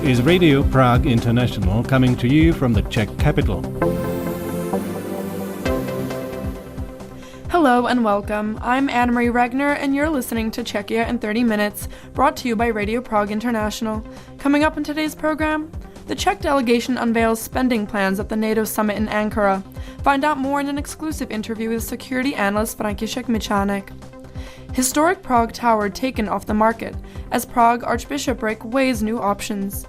is Radio Prague International, coming to you from the Czech capital. Hello and welcome. I'm Anne-Marie Regner and you're listening to Czechia in 30 Minutes, brought to you by Radio Prague International. Coming up in today's program, the Czech delegation unveils spending plans at the NATO summit in Ankara. Find out more in an exclusive interview with security analyst František Mičánek. Historic Prague Tower taken off the market as Prague Archbishopric weighs new options.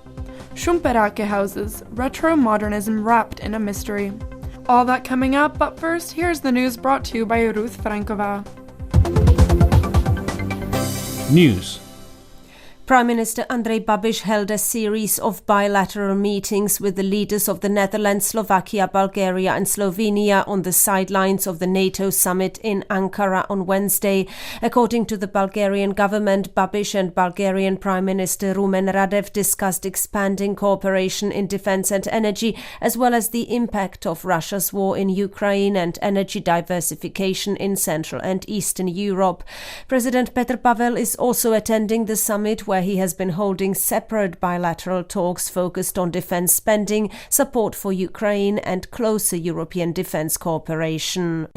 Šumperák houses, retro modernism wrapped in a mystery. All that coming up, but first, here's the news brought to you by Ruth Franková. News. Prime Minister Andrej Babiš held a series of bilateral meetings with the leaders of the Netherlands, Slovakia, Bulgaria and Slovenia on the sidelines of the NATO summit in Ankara on Wednesday. According to the Bulgarian government, Babiš and Bulgarian Prime Minister Rumen Radev discussed expanding cooperation in defense and energy, as well as the impact of Russia's war in Ukraine and energy diversification in Central and Eastern Europe. President Petr Pavel is also attending the summit, where he has been holding separate bilateral talks focused on defense spending, support for Ukraine and closer European defense cooperation.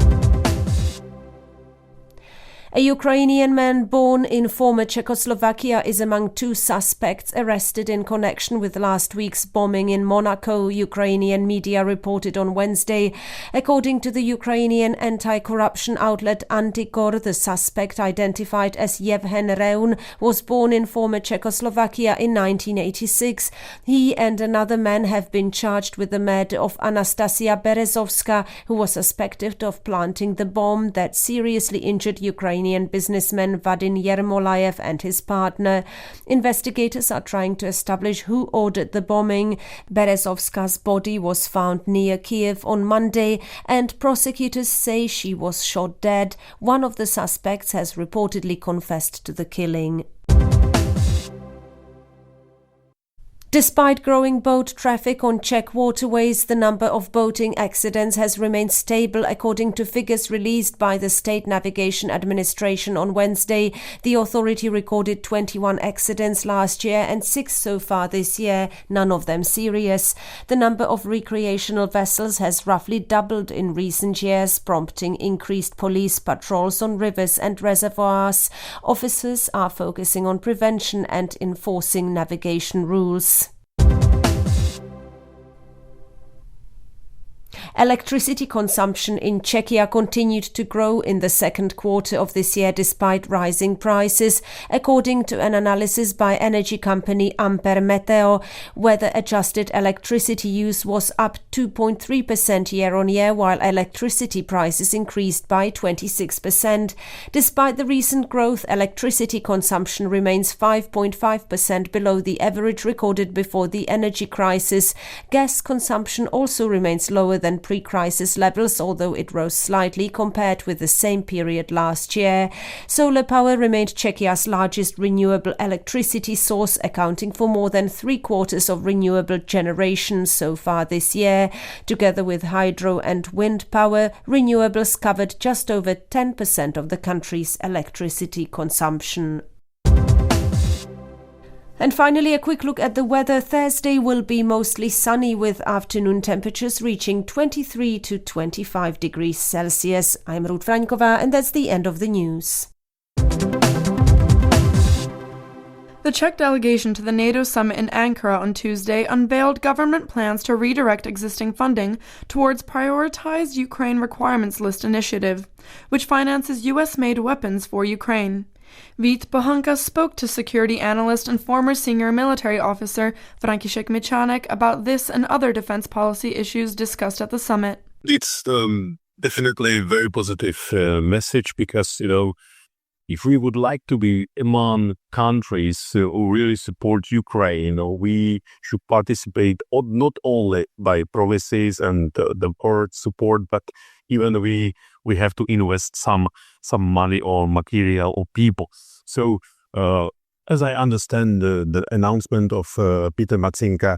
A Ukrainian man born in former Czechoslovakia is among two suspects arrested in connection with last week's bombing in Monaco, Ukrainian media reported on Wednesday. According to the Ukrainian anti-corruption outlet Antikor, the suspect, identified as Yevhen Reun, was born in former Czechoslovakia in 1986. He and another man have been charged with the murder of Anastasia Berezovska, who was suspected of planting the bomb that seriously injured Ukrainian businessman Vadim Yermolayev and his partner. Investigators are trying to establish who ordered the bombing. Berezovska's body was found near Kiev on Monday, and prosecutors say she was shot dead. One of the suspects has reportedly confessed to the killing. Despite growing boat traffic on Czech waterways, the number of boating accidents has remained stable, according to figures released by the State Navigation Administration on Wednesday. The authority recorded 21 accidents last year and 6 so far this year, none of them serious. The number of recreational vessels has roughly doubled in recent years, prompting increased police patrols on rivers and reservoirs. Officers are focusing on prevention and enforcing navigation rules. Electricity consumption in Czechia continued to grow in the second quarter of this year despite rising prices, according to an analysis by energy company Ampere Meteo. Weather-adjusted electricity use was up 2.3% year-on-year, while electricity prices increased by 26%. Despite the recent growth, electricity consumption remains 5.5% below the average recorded before the energy crisis. Gas consumption also remains lower than pre-crisis levels, although it rose slightly compared with the same period last year. Solar power remained Czechia's largest renewable electricity source, accounting for more than 3/4 of renewable generation so far this year. Together with hydro and wind power, renewables covered just over 10% of the country's electricity consumption. And finally, a quick look at the weather. Thursday will be mostly sunny with afternoon temperatures reaching 23 to 25 degrees Celsius. I'm Ruth Franková, and that's the end of the news. The Czech delegation to the NATO summit in Ankara on Tuesday unveiled government plans to redirect existing funding towards Prioritized Ukraine Requirements List initiative, which finances US-made weapons for Ukraine. Vít Bohanka spoke to security analyst and former senior military officer František Mičánek about this and other defense policy issues discussed at the summit. It's definitely a very positive message because, if we would like to be among countries who really support Ukraine, we should participate not only by promises and the word support, but even we have to invest some money or material or people. So, as I understand the announcement of Peter Matsinka,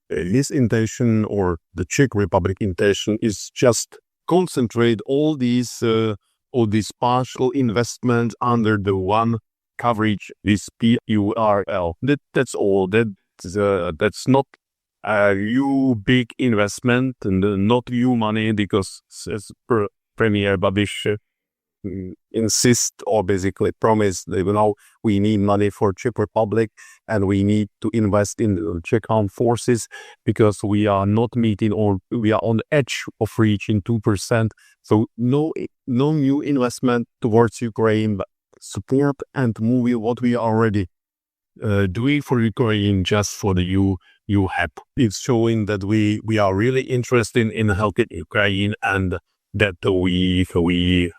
his intention or the Czech Republic intention is just concentrate all these partial investments under the one coverage, this PURL. That's all. That that's not a new big investment and not new money, because as Premier Babiš insist or basically promise that, we need money for Czech Republic and we need to invest in the Czech armed forces because we are not meeting, or we are on the edge of reaching 2%. So no new investment towards Ukraine, but support and moving what we are already doing for Ukraine just for the EU help. It's showing that we are really interested in helping Ukraine, and that we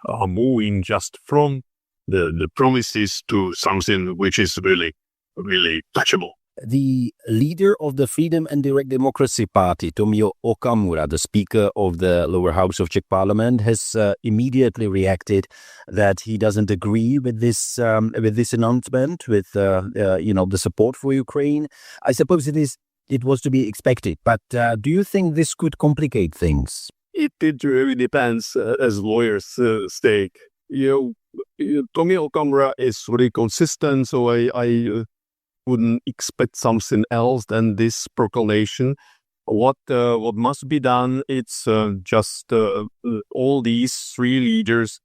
are moving just from the promises to something which is really, really touchable. The leader of the Freedom and Direct Democracy Party, Tomio Okamura, the Speaker of the lower house of Czech Parliament, has immediately reacted that he doesn't agree with this announcement, with the support for Ukraine. I suppose it was to be expected, but do you think this could complicate things? It really depends, as lawyers say. Tomio Okamura is very consistent, so I wouldn't expect something else than this proclamation. What must be done? It's just all these three leaders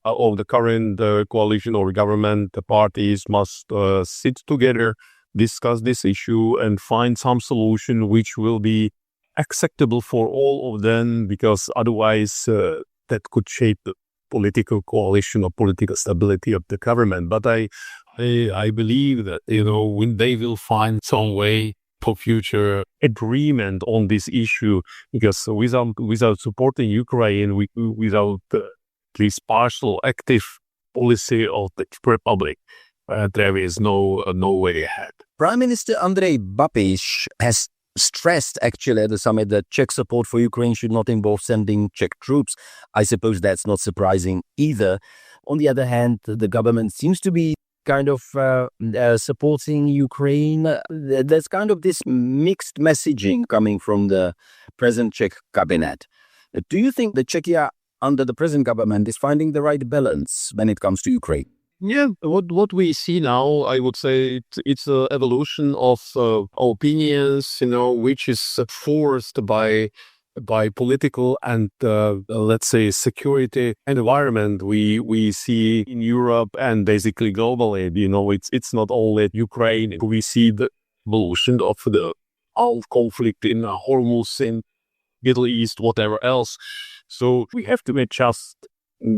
of the current coalition or government parties must sit together, discuss this issue, and find some solution which will be acceptable for all of them, because otherwise that could shape the political coalition or political stability of the government. But I believe that when they will find some way for future agreement on this issue, because without supporting Ukraine, without at least partial active policy of the Republic, there is no way ahead. Prime Minister Andrej Babiš has stressed actually at the summit that Czech support for Ukraine should not involve sending Czech troops. I suppose that's not surprising either. On the other hand, the government seems to be kind of supporting Ukraine. There's kind of this mixed messaging coming from the present Czech cabinet. Do you think that Czechia under the present government is finding the right balance when it comes to Ukraine? Yeah, what we see now, I would say it's an evolution of opinions, which is forced by political and let's say security environment we see in Europe and basically globally. It's not only Ukraine. We see the evolution of the whole conflict in Hormuz, in Middle East, whatever else. So we have to adjust.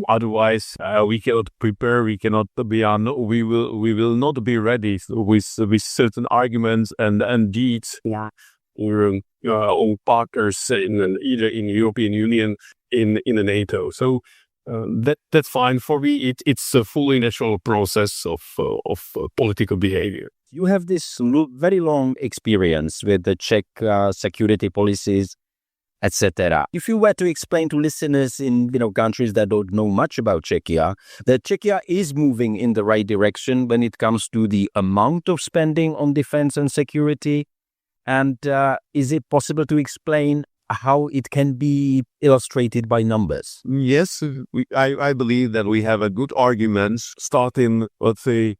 Otherwise, we cannot prepare. We cannot be we will not be ready with certain arguments and deeds. Yeah. Or partners either in European Union in the NATO. So that's fine for me. It's a fully natural process of political behavior. You have this very long experience with the Czech security policies, etc. If you were to explain to listeners in countries that don't know much about Czechia, that Czechia is moving in the right direction when it comes to the amount of spending on defense and security, and is it possible to explain how it can be illustrated by numbers? Yes, I believe that we have a good arguments starting, let's say,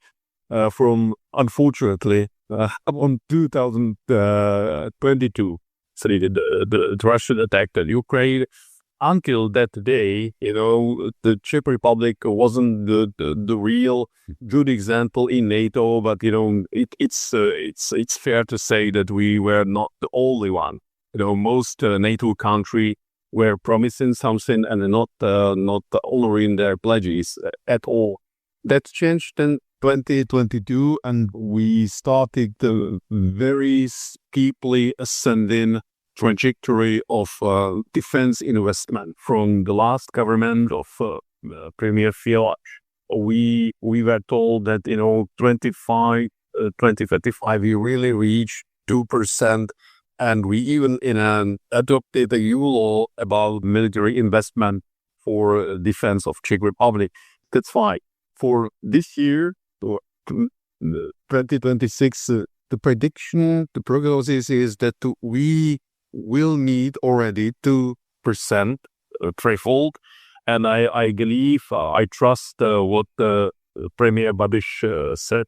from unfortunately on 2022. So the Russian attack on Ukraine. Until that day, the Czech Republic wasn't the real good example in NATO. But it's fair to say that we were not the only one. Most NATO countries were promising something and not honoring their pledges at all. That changed in 2022, and we started the very steeply ascending trajectory of defense investment from the last government of Premier Fiala. We were told that 2035 we really reach 2%, and we even adopted a new law about military investment for defense of Czech Republic. That's fine. For this year, 2026, the prediction, the prognosis is that we will need already 2% threshold, and I believe, I trust what Premier Babiš said,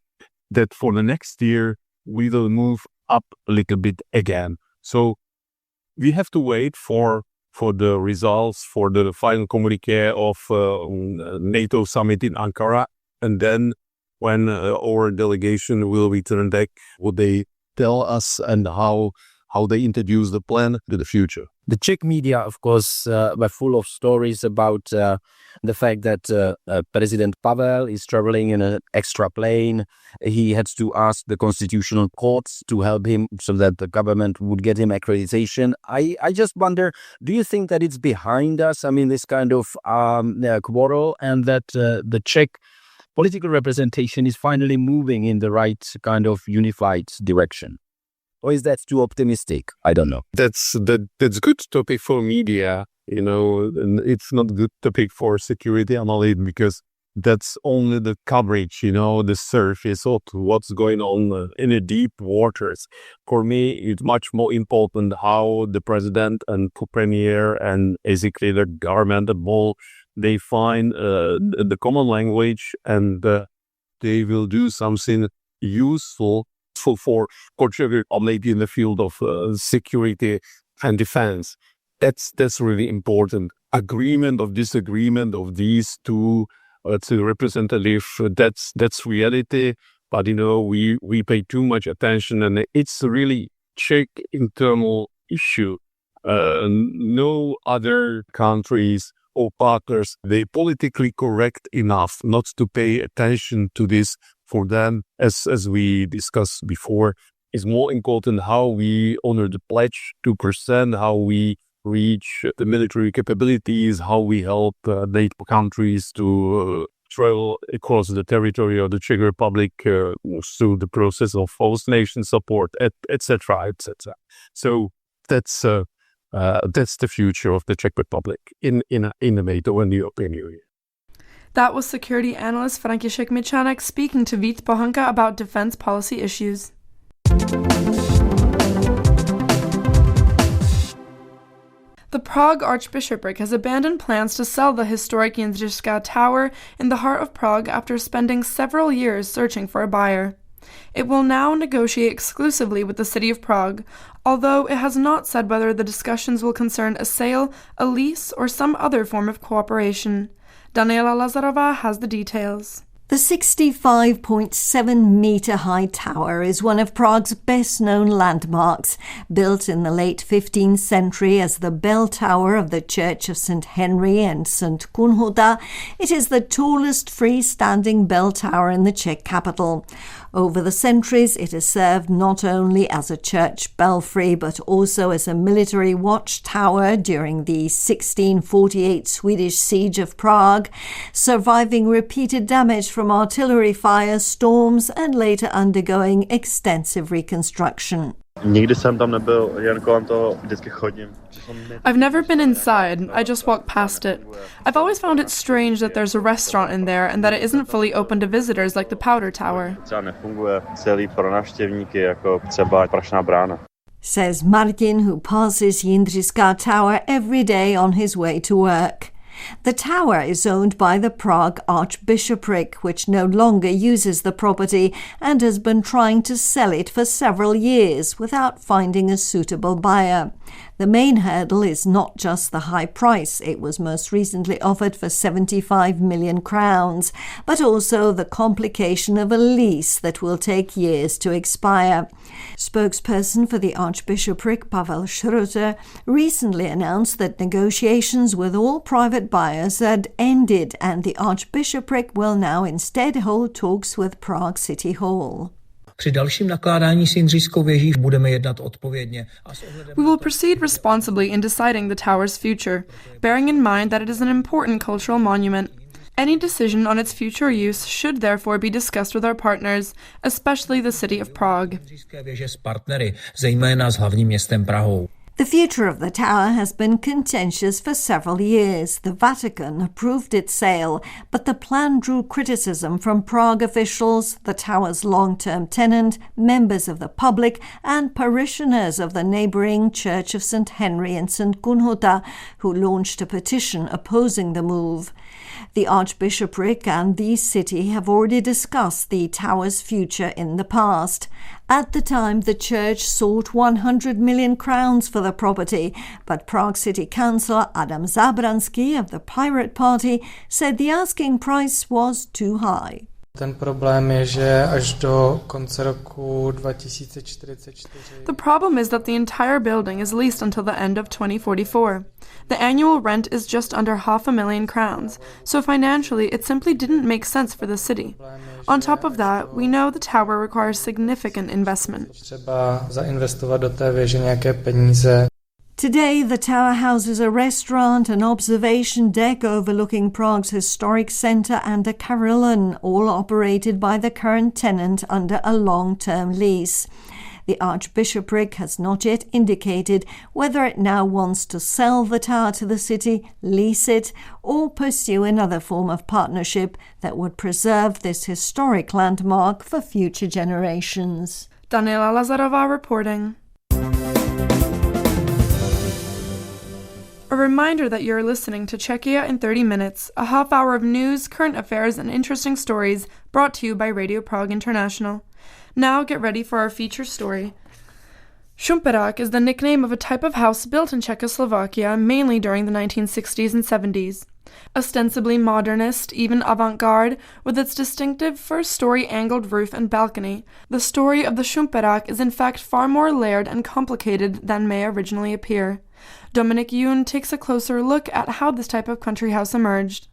that for the next year we will move up a little bit again. So we have to wait for the results, for the final communique of NATO summit in Ankara. And then when our delegation will return back, would they tell us and how they introduce the plan to the future. The Czech media, of course, were full of stories about the fact that President Pavel is traveling in an extra plane. He had to ask the constitutional courts to help him so that the government would get him accreditation. I just wonder, do you think that it's behind us? I mean, this kind of quarrel, and that the Czech political representation is finally moving in the right kind of unified direction? Or is that too optimistic? I don't know. That's good topic for media, and it's not good topic for security analysts, because that's only the coverage, the surface of what's going on in the deep waters. For me, it's much more important how the president and premier and basically the government, the ball, they find the common language, and they will do something useful for Czechia, or maybe in the field of security and defense. That's really important. Agreement or disagreement of these two representatives, that's reality. But we pay too much attention, and it's a really Czech internal issue. No other countries or partners, they politically correct enough not to pay attention to this. For them, as we discussed before, is more important how we honor the pledge 2%, how we reach the military capabilities, how we help NATO countries to travel across the territory of the Czech Republic through the process of host nation support, etc., etc. So that's the future of the Czech Republic in the NATO and the European Union. That was security analyst František Mičánek speaking to Vít Pohanka about defense policy issues. The Prague Archbishopric has abandoned plans to sell the historic Jindřišská Tower in the heart of Prague after spending several years searching for a buyer. It will now negotiate exclusively with the city of Prague, although it has not said whether the discussions will concern a sale, a lease, or some other form of cooperation. Daniela Lazarová has the details. The 65.7-metre high tower is one of Prague's best-known landmarks. Built in the late 15th century as the bell tower of the Church of St. Henry and St. Kunhuta, it is the tallest freestanding bell tower in the Czech capital. Over the centuries, it has served not only as a church belfry, but also as a military watchtower during the 1648 Swedish siege of Prague, surviving repeated damage from artillery fire, storms, and later undergoing extensive reconstruction. I've never been inside, I just walk past it. I've always found it strange that there's a restaurant in there and that it isn't fully open to visitors like the Powder Tower. Says Martin, who passes Jindřišská Tower every day on his way to work. The tower is owned by the Prague Archbishopric, which no longer uses the property and has been trying to sell it for several years without finding a suitable buyer. The main hurdle is not just the high price. It was most recently offered for 75 million crowns, but also the complication of a lease that will take years to expire. Spokesperson for the Archbishopric, Pavel Schroeter, recently announced that negotiations with all private buyers had ended and the Archbishopric will now instead hold talks with Prague City Hall. Při dalším nakládání s Jindřišskou věží budeme jednat odpovědně. We will proceed responsibly in deciding the tower's future, bearing in mind that it is an important cultural monument. Any decision on its future use should therefore be discussed with our partners, especially the city of Prague. Jindřišské věže s partnery, zejména s hlavním městem Prahou. The future of the tower has been contentious for several years. The Vatican approved its sale, but the plan drew criticism from Prague officials, the tower's long-term tenant, members of the public, and parishioners of the neighbouring Church of St. Henry and St. Kunhuta, who launched a petition opposing the move. The Archbishopric and the city have already discussed the tower's future in the past. At the time, the church sought 100 million crowns for the property, but Prague City Councillor Adam Zábranský of the Pirate Party said the asking price was too high. Ten problém je, že až do konce roku 2044. The problem is that the entire building is leased until the end of 2044. The annual rent is just under 500,000 crowns, so financially it simply didn't make sense for the city. On top of that, we know the tower requires significant investment. Třeba zainvestovat do té věže nějaké peníze. Today, the tower houses a restaurant, an observation deck overlooking Prague's historic centre and a carillon, all operated by the current tenant under a long-term lease. The Archbishopric has not yet indicated whether it now wants to sell the tower to the city, lease it, or pursue another form of partnership that would preserve this historic landmark for future generations. Daniela Lazarová reporting. A reminder that you're listening to Czechia in 30 minutes, a half hour of news, current affairs, and interesting stories brought to you by Radio Prague International. Now get ready for our feature story. Šumperák is the nickname of a type of house built in Czechoslovakia mainly during the 1960s and 70s. Ostensibly modernist, even avant-garde, with its distinctive first-story angled roof and balcony, the story of the Šumperák is in fact far more layered and complicated than may originally appear. Dominik Yoon takes a closer look at how this type of country house emerged.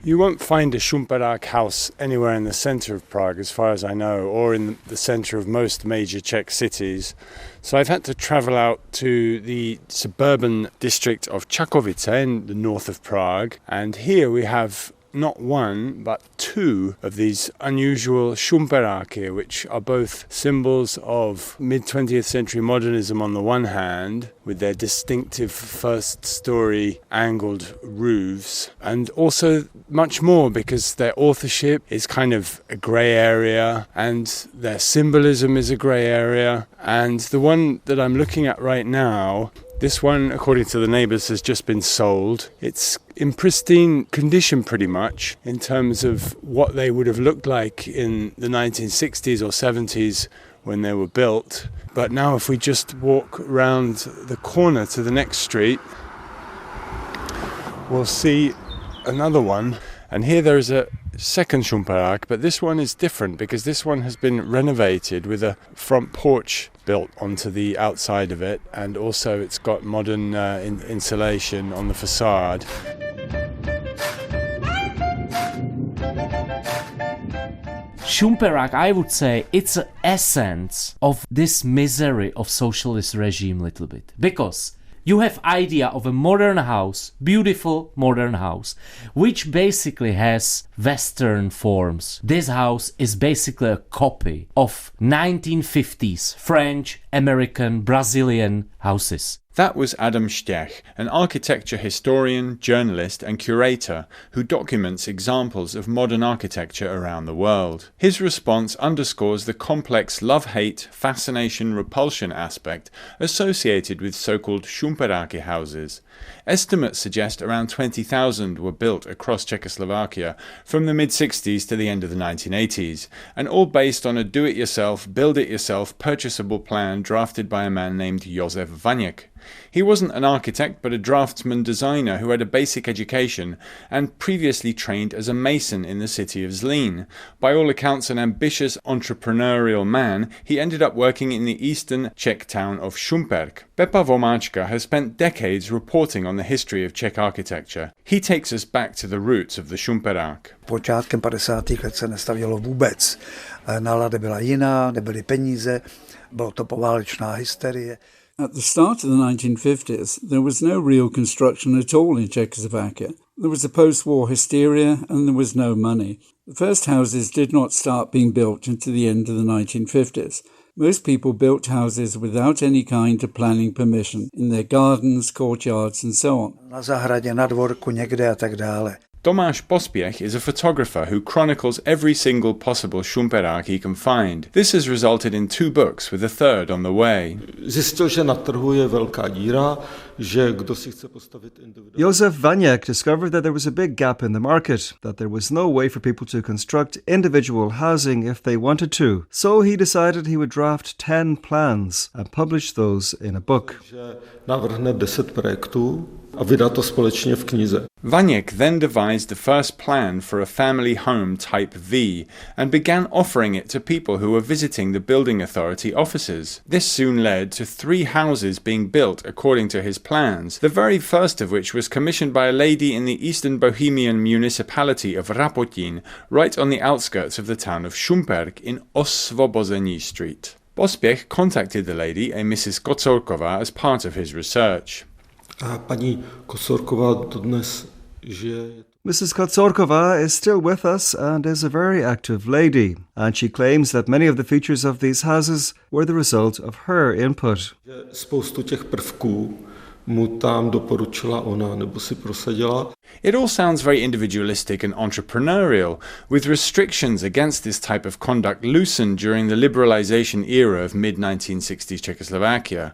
You won't find a Šumperák house anywhere in the centre of Prague, as far as I know, or in the centre of most major Czech cities. So I've had to travel out to the suburban district of Čakovice in the north of Prague, and here we have not one, but two of these unusual Šumperáky, which are both symbols of mid-20th century modernism on the one hand, with their distinctive first-story angled roofs, and also much more because their authorship is kind of a grey area, and their symbolism is a grey area. And the one that I'm looking at right now, this one, according to the neighbours, has just been sold. It's in pristine condition pretty much in terms of what they would have looked like in the 1960s or 70s when they were built. But now if we just walk round the corner to the next street, we'll see another one. And here there is a second Šumperák, but this one is different because this one has been renovated with a front porch built onto the outside of it, and also it's got modern insulation on the facade. Šumperák, I would say, it's an essence of this misery of socialist regime little bit, because you have idea of a modern house, beautiful modern house, which basically has Western forms. This house is basically a copy of 1950s French, American, Brazilian houses. That was Adam Stech, an architecture historian, journalist and curator who documents examples of modern architecture around the world. His response underscores the complex love-hate, fascination-repulsion aspect associated with so-called Šumperáky houses. Estimates suggest around 20,000 were built across Czechoslovakia from the mid-60s to the end of the 1980s, and all based on a do-it-yourself, build-it-yourself purchasable plan drafted by a man named Josef Vaněk. He wasn't an architect but a draftsman-designer who had a basic education and previously trained as a mason in the city of Zlín. By all accounts an ambitious entrepreneurial man, he ended up working in the eastern Czech town of Šumperk. Pepa Vomáčka has spent decades reporting on the history of Czech architecture. He takes us back to the roots of the Šumperák. Počátkem 50. let se nestavělo vůbec. Nálada byla jiná, nebyly peníze, bylo to poválečná hysterie. At the start of the 1950s, there was no real construction at all in Czechoslovakia. There was a post-war hysteria and there was no money. The first houses did not start being built until the end of the 1950s. Most people built houses without any kind of planning permission in their gardens, courtyards and so on. Na zahradě, na dvorku, někde a tak dále. Tomáš Pospěch is a photographer who chronicles every single possible Šumperák he can find. This has resulted in 2 books, with a third on the way. Zjistil, že na trhu je velká díra, že kdo si chce postavit individuální. Josef Vaniek discovered that there was a big gap in the market, that there was no way for people to construct individual housing if they wanted to. So he decided he would draft 10 plans and publish those in a book. Že navrhne 10 projektů a vydá to společně v knize. Vaniek then devised the first plan for a family home type V and began offering it to people who were visiting the building authority offices. This soon led to 3 houses being built according to his plans, the very first of which was commissioned by a lady in the eastern Bohemian municipality of Rapotín, right on the outskirts of the town of Šumperk in Osvobození Street. Pospěch contacted the lady, a Mrs. Kocorková, as part of his research. A paní Kocorková dodnes žije. Mrs. Kocorková is still with us and is a very active lady, and she claims that many of the features of these houses were the result of her input. Spoustu těch prvků mu tam doporučila ona nebo si prosadila. It all sounds very individualistic and entrepreneurial, with restrictions against this type of conduct loosened during the liberalization era of mid-1960s Czechoslovakia,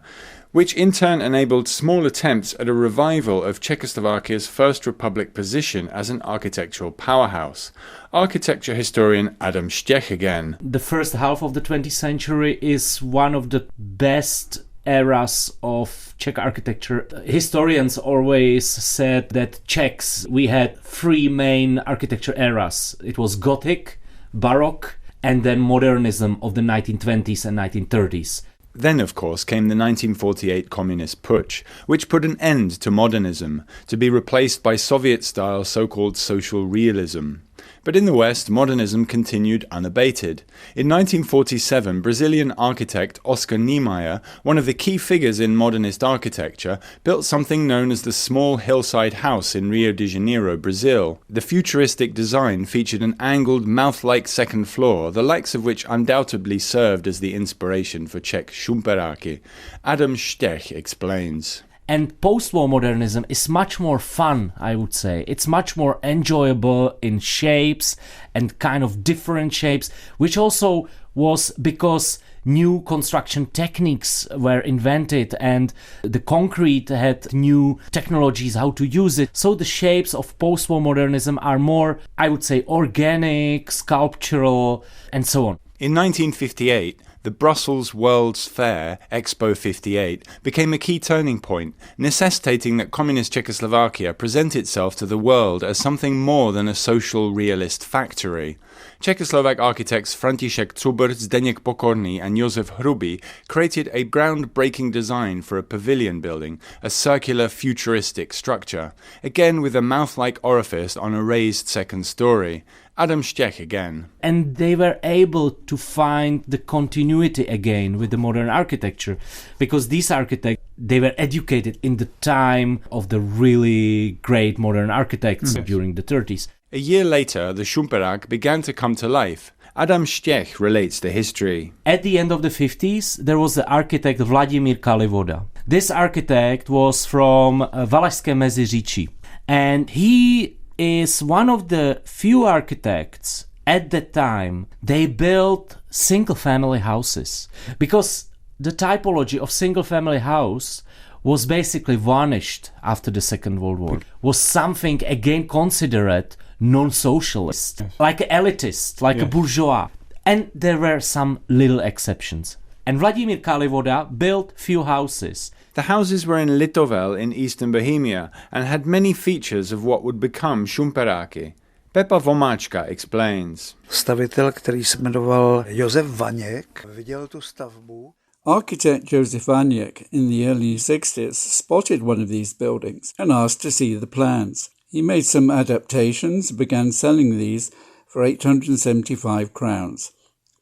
which in turn enabled small attempts at a revival of Czechoslovakia's First Republic position as an architectural powerhouse. Architecture historian Adam Štech again. The first half of the 20th century is one of the best eras of Czech architecture. Historians always said that Czechs, we had 3 main architecture eras. It was Gothic, Baroque, and then modernism of the 1920s and 1930s. Then, of course, came the 1948 Communist Putsch, which put an end to modernism, to be replaced by Soviet-style so-called social realism. But in the West, modernism continued unabated. In 1947, Brazilian architect Oscar Niemeyer, one of the key figures in modernist architecture, built something known as the small hillside house in Rio de Janeiro, Brazil. The futuristic design featured an angled, mouth-like second floor, the likes of which undoubtedly served as the inspiration for Czech Šumperáky. Adam Štech explains. And post-war modernism is much more fun, I would say. It's much more enjoyable in shapes and kind of different shapes, which also was because new construction techniques were invented and the concrete had new technologies how to use it. So the shapes of post-war modernism are more, I would say, organic, sculptural, and so on. In 1958, the Brussels World's Fair, Expo 58, became a key turning point, necessitating that communist Czechoslovakia present itself to the world as something more than a social realist factory. Czechoslovak architects František Cubr, Zdeněk Pokorný and Josef Hrubý created a groundbreaking design for a pavilion building, a circular futuristic structure, again with a mouth-like orifice on a raised second story. Adam Štech again. And they were able to find the continuity again with the modern architecture, because these architects, they were educated in the time of the really great modern architects during the 30s. A year later, the Šumperák began to come to life. Adam Štech relates the history. At the end of the 50s, there was the architect Vladimír Kalivoda. This architect was from Valašské Meziříčí, and he is one of the few architects at that time. They built single-family houses because the typology of single-family house was basically vanished after the Second World War. Was something again considered non-socialist, like an elitist, like a bourgeois. And there were some little exceptions. And Vladimír Kalivoda built few houses. The houses were in Litovel in eastern Bohemia and had many features of what would become Šumperáky. Pepa Vomáčka explains. Stavitel, který se jmenoval Josef Vaniek, viděl tu stavbu. Architect Joseph Vaniek in the early 60s spotted one of these buildings and asked to see the plans. He made some adaptations and began selling these for 875 crowns,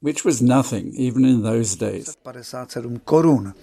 which was nothing even in those days. 57 korun,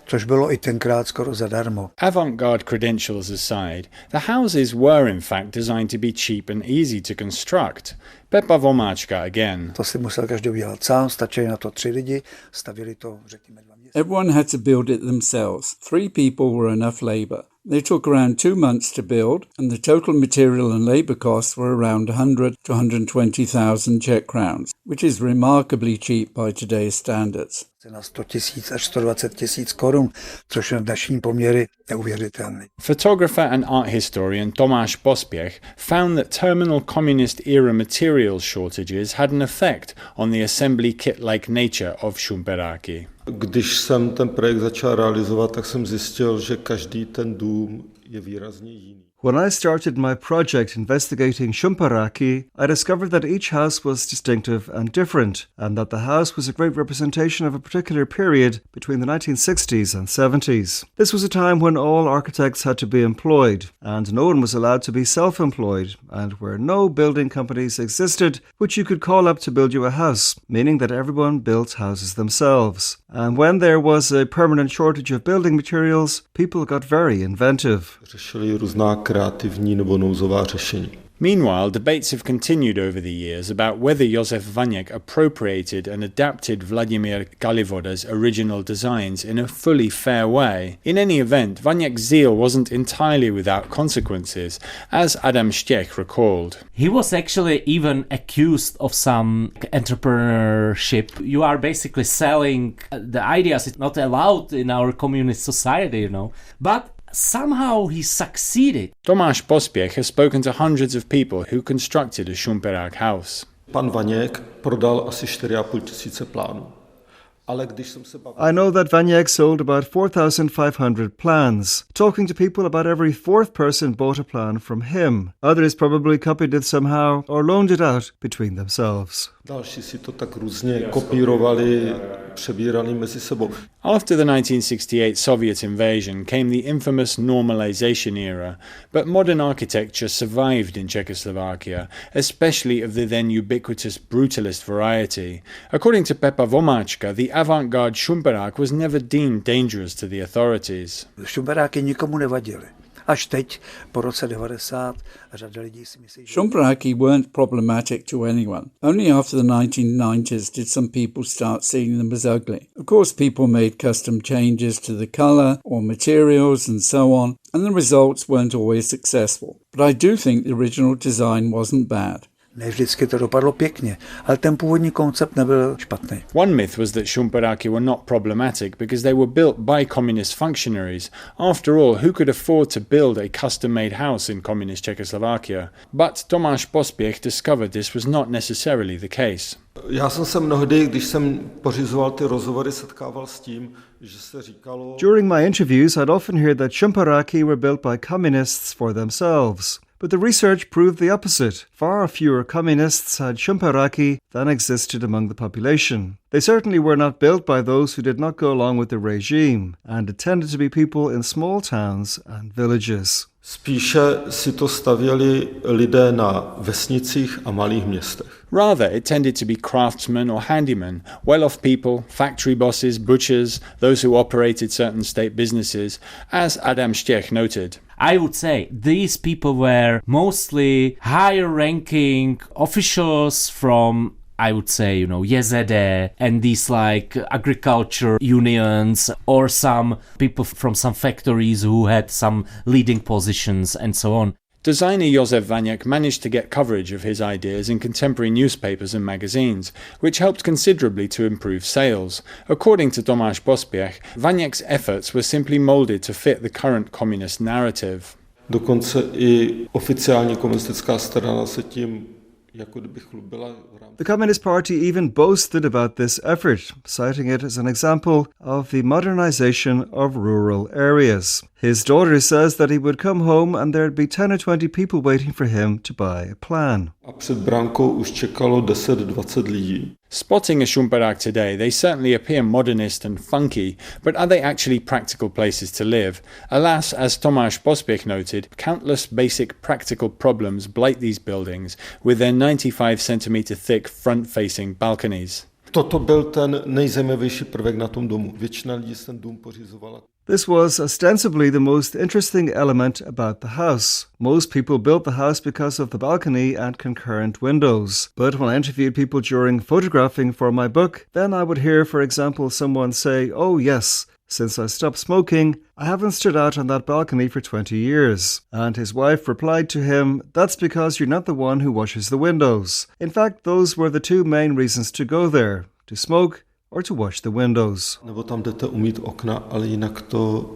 což bylo i tenkrát skoro zadarmo. Avant-garde credentials aside, the houses were in fact designed to be cheap and easy to construct. Pepa Vomáčka again. To si musel každý udělat sám, stačili na to 3 lidi, stavili to, řekněme, 2 měsíce. Everyone had to build it themselves. 3 people were enough labour. They took around 2 months to build, and the total material and labour costs were around 100 to 120,000 Czech crowns, which is remarkably cheap by today's standards. Na 100 000 až 120 000 korun, což je v dnešní poměry neuvěřitelný. Photographer and art historian Tomáš Pospěch found that terminal communist era materials shortages had an effect on the assembly kit-like nature of Šumperáky. Když jsem ten projekt začal realizovat, tak jsem zjistil, že každý ten dům je výrazně jiný. When I started my project investigating Šumperáky, I discovered that each house was distinctive and different, and that the house was a great representation of a particular period between the 1960s and 70s. This was a time when all architects had to be employed, and no one was allowed to be self-employed, and where no building companies existed which you could call up to build you a house, meaning that everyone built houses themselves. And when there was a permanent shortage of building materials, people got very inventive. Řešili různá kreativní nebo nouzová řešení. Meanwhile, debates have continued over the years about whether Josef Vaněk appropriated and adapted Vladimir Kalivoda's original designs in a fully fair way. In any event, Vaněk's zeal wasn't entirely without consequences, as Adam Štěch recalled. He was actually even accused of some entrepreneurship. You are basically selling the ideas. It's not allowed in our communist society, you know. But somehow he succeeded. Tomáš Pospěch has spoken to hundreds of people who constructed a Šumperák house. Pan Vaněk prodal asi 4,5 tisíce plánů. Ale když jsem se bavil... I know that Vaněk sold about 4,500 plans. Talking to people, about every 4th person bought a plan from him. Others probably copied it somehow or loaned it out between themselves. Další si to tak různě kopírovali, přebírali mezi sebou. After the 1968 Soviet invasion came the infamous normalization era, but modern architecture survived in Czechoslovakia, especially of the then ubiquitous brutalist variety. According to Pepa Vomáčka, the avant-garde Šumperák was never deemed dangerous to the authorities. Šumperáky nikomu nevadily. Až teď, po roce 90, řada lidí si myslí, že... Šumperáky weren't problematic to anyone. Only after the 1990s did some people start seeing them as ugly. Of course, people made custom changes to the colour or materials and so on, and the results weren't always successful. But I do think the original design wasn't bad. Ne vždycky to dopadlo pěkně, ale ten původní koncept nebyl špatný. One myth was that Šumperáky were not problematic because they were built by communist functionaries. After all, who could afford to build a custom-made house in communist Czechoslovakia? But Tomáš Pospěch discovered this was not necessarily the case. Já jsem se mnohdy, když jsem pořizoval ty rozhovory, setkával s tím, že se říkalo... During my interviews, I'd often hear that Šumperáky were built by communists for themselves. But the research proved the opposite. Far fewer communists had Šumperáky than existed among the population. They certainly were not built by those who did not go along with the regime, and it tended to be people in small towns and villages. Spíše si to stavěli lidé na vesnicích a malých městech. Rather, it tended to be craftsmen or handymen, well-off people, factory bosses, butchers, those who operated certain state businesses, as Adam Štěch noted. I would say these people were mostly higher-ranking officials from, I would say, you know, JZD and these like agriculture unions, or some people from some factories who had some leading positions and so on. Designer Josef Vaněk managed to get coverage of his ideas in contemporary newspapers and magazines, which helped considerably to improve sales. According to Tomáš Pospěch, Vaněk's efforts were simply molded to fit the current communist narrative. Dokonce i oficiální komunistická strana se tím jako kdyby chlubila. The Communist Party even boasted about this effort, citing it as an example of the modernization of rural areas. His daughter says that he would come home and there'd be 10 or 20 people waiting for him to buy a plan. A před bránkou už čekalo 10-20 lidí. Spotting a Šumperák today, they certainly appear modernist and funky, but are they actually practical places to live? Alas, as Tomáš Pospěch noted, countless basic practical problems blight these buildings with their 95 centimeter thick front-facing balconies. Toto byl ten nejzajímavější prvek na tom domu. Většina lidí ten dům pořizovala. This was ostensibly the most interesting element about the house. Most people built the house because of the balcony and concurrent windows. But when I interviewed people during photographing for my book, then I would hear, for example, someone say, "Oh yes, since I stopped smoking, I haven't stood out on that balcony for 20 years. And his wife replied to him, "That's because you're not the one who washes the windows." In fact, those were the two main reasons to go there, to smoke or to wash the windows. Nebo tam jdete umýt okna, ale jinak to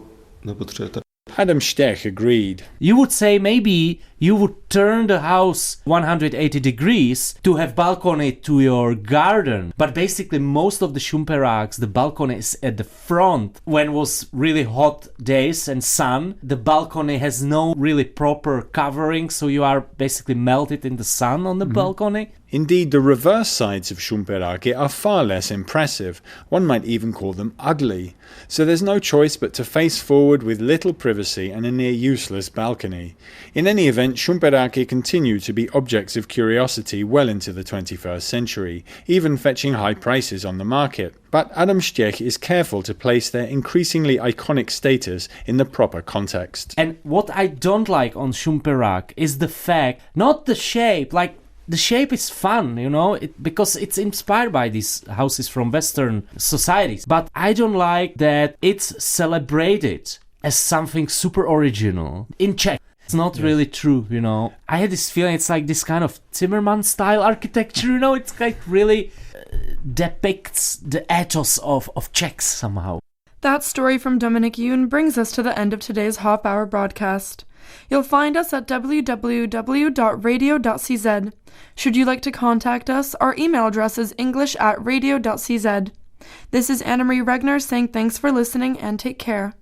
nepotřebujete. Adam Stech agreed. You would say maybe you would turn the house 180 degrees to have balcony to your garden. But basically most of the Šumperáks, the balcony is at the front. When it was really hot days and sun, the balcony has no really proper covering, so you are basically melted in the sun on the balcony. Indeed, the reverse sides of Šumperáky are far less impressive. One might even call them ugly. So there's no choice but to face forward with little privacy and a near useless balcony. In any event, Šumperáky continue to be objects of curiosity well into the 21st century, even fetching high prices on the market. But Adam Stech is careful to place their increasingly iconic status in the proper context. And what I don't like on Šumperák is the fact, not the shape, like the shape is fun, you know, because it's inspired by these houses from Western societies. But I don't like that it's celebrated as something super original. In Czech, it's not really true, you know. I had this feeling it's like this kind of Zimmerman style architecture, you know, it's like really depicts the ethos of Czechs somehow. That story from Dominic Yoon brings us to the end of today's half-hour broadcast. You'll find us at www.radio.cz. Should you like to contact us, our email address is english@radio.cz. This is Anna-Marie Regner saying thanks for listening and take care.